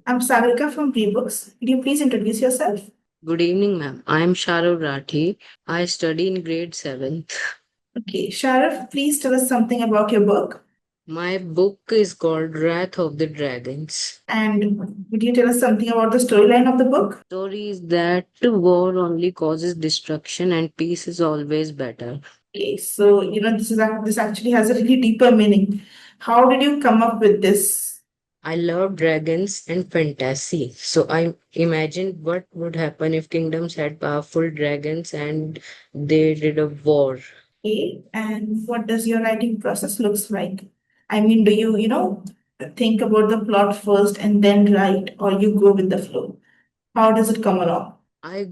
I'm Sagarika from BriBooks. Could you please introduce yourself? Good evening, ma'am. I am Shaarav Rathi. I study in grade 7th. Okay, Sharath, please tell us something about your book. My book is called Wrath of the Dragons. And would you tell us something about the storyline of the book? Story is that war only causes destruction and peace is always better. Okay, so this actually has a really deeper meaning. How did you come up with this? I love dragons and fantasy. So I imagined what would happen if kingdoms had powerful dragons and they did a war. Okay, and what does your writing process looks like? I mean, do you think about the plot first and then write, or you go with the flow? How does it come along? I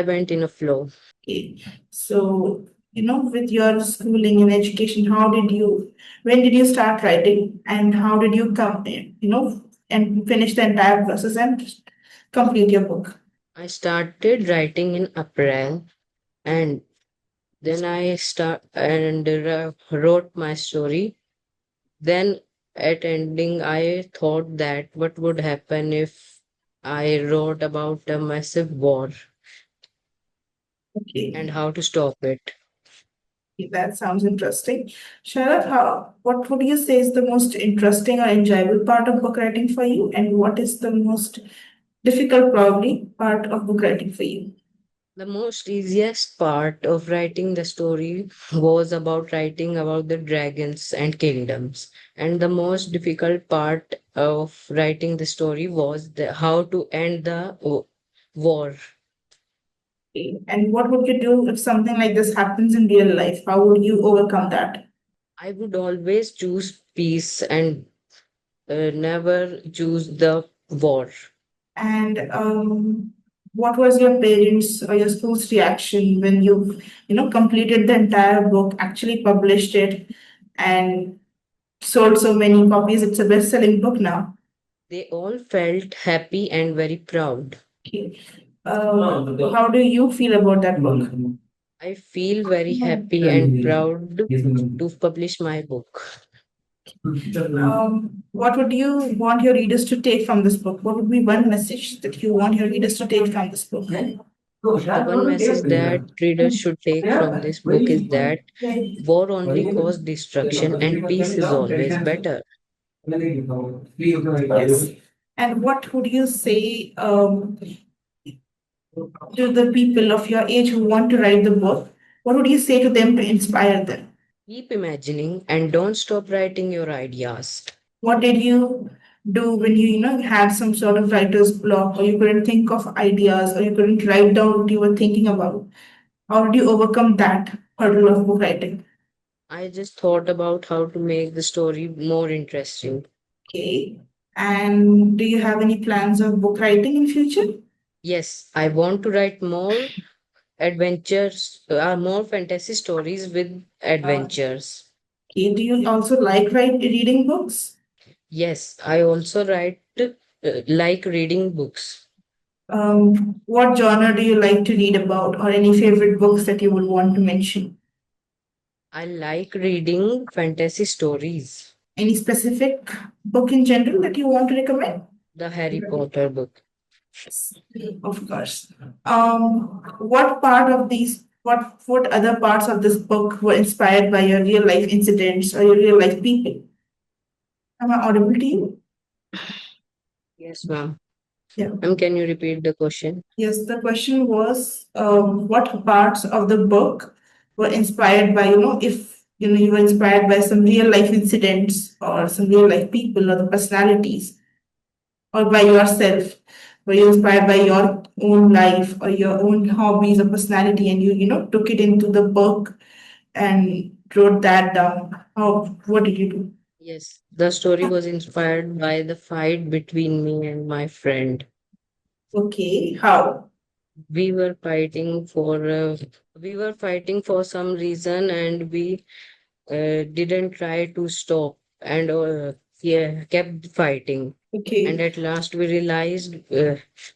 went in a flow. Okay. So, with your schooling and education, when did you start writing and how did you and finish the entire process and complete your book? I started writing in April and then wrote my story. Then at ending, I thought that what would happen if I wrote about a massive war and Okay. how to stop it. That sounds interesting. Sharath, what would you say is the most interesting or enjoyable part of book writing for you? And what is the most difficult, probably, part of book writing for you? The most easiest part of writing the story was about writing about the dragons and kingdoms. And the most difficult part of writing the story was how to end the war. And what would you do if something like this happens in real life? How would you overcome that? I would always choose peace and never choose the war. And what was your parents' or your school's reaction when you completed the entire book, actually published it, and sold so many copies? It's a best-selling book now. They all felt happy and very proud. Okay. How do you feel about that book? I feel very happy and proud to publish my book. What would you want your readers to take from this book? What would be one message that you want your readers to take from this book? The one message that readers should take from this book is that war only causes destruction and peace is always better. Yes. And what would you say to the people of your age who want to write the book? What would you say to them to inspire them? Keep imagining and don't stop writing your ideas. What did you do when you had some sort of writer's block, or you couldn't think of ideas, or you couldn't write down what you were thinking about? How did you overcome that hurdle of book writing? I just thought about how to make the story more interesting. Okay. And do you have any plans of book writing in future? Yes, I want to write more fantasy stories with adventures. Okay. Do you also like reading books? Yes, I also like reading books. What genre do you like to read about, or any favorite books that you would want to mention? I like reading fantasy stories. Any specific book in general that you want to recommend? The Harry Potter book. Of course. What part of these, what other parts of this book were inspired by your real life incidents or your real life people? Am I audible to you? Yes, ma'am. Yeah. Ma'am, can you repeat the question? Yes, the question was, what parts of the book were inspired by, if you were inspired by some real life incidents or some real life people or the personalities, or by yourself? Were you inspired by your own life or your own hobbies or personality, and you took it into the book and wrote that down? What did you do? Yes, the story was inspired by the fight between me and my friend. Okay, how? We were fighting for some reason and we didn't try to stop and yeah, kept fighting. And Okay. at last we realized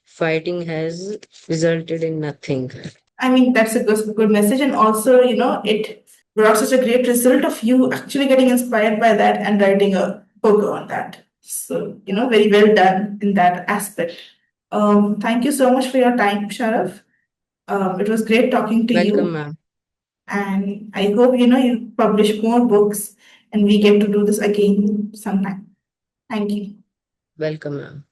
fighting has resulted in nothing. I mean, that's a good message. And also, it brought such a great result of you actually getting inspired by that and writing a book on that. So, very well done in that aspect. Thank you so much for your time, Sharav. It was great talking to Welcome, you, ma'am. and I hope you publish more books and we get to do this again sometime. Thank you. Welcome, ma'am.